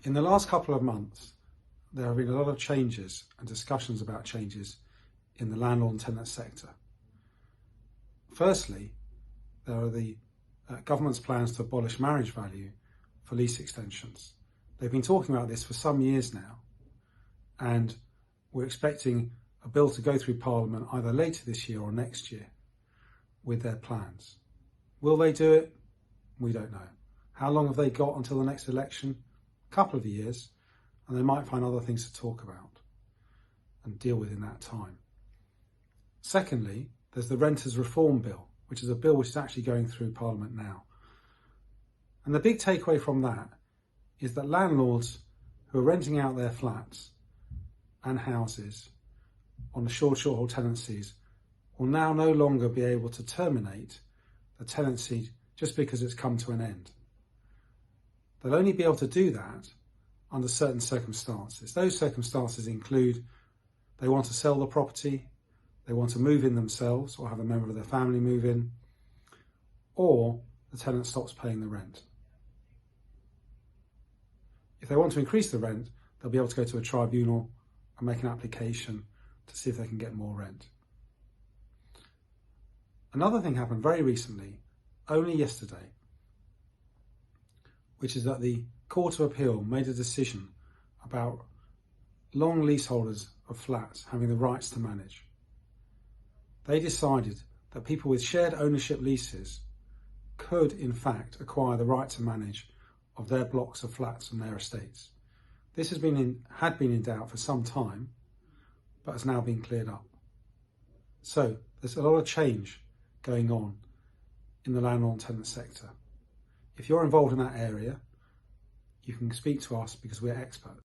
In the last couple of months, there have been a lot of changes and discussions about changes in the landlord and tenant sector. Firstly, there are the government's plans to abolish marriage value for lease extensions. They've been talking about this for some years now, and we're expecting a bill to go through Parliament either later this year or next year with their plans. Will they do it? We don't know. How long have they got until the next election? A couple of years, and they might find other things to talk about and deal with in that time. Secondly, there's the Renters Reform Bill, which is a bill which is actually going through Parliament now. And the big takeaway from that is that landlords who are renting out their flats and houses on the short-haul tenancies will now no longer be able to terminate the tenancy just because it's come to an end. They'll only be able to do that under certain circumstances. Those circumstances include they want to sell the property, they want to move in themselves or have a member of their family move in, or the tenant stops paying the rent. If they want to increase the rent, they'll be able to go to a tribunal and make an application to see if they can get more rent. Another thing happened very recently, only yesterday, which is that the Court of Appeal made a decision about long leaseholders of flats having the rights to manage. They decided that people with shared ownership leases could, in fact, acquire the right to manage of their blocks of flats and their estates. This had been in doubt for some time, but has now been cleared up. So there's a lot of change going on in the landlord and tenant sector. If you're involved in that area, you can speak to us because we're experts.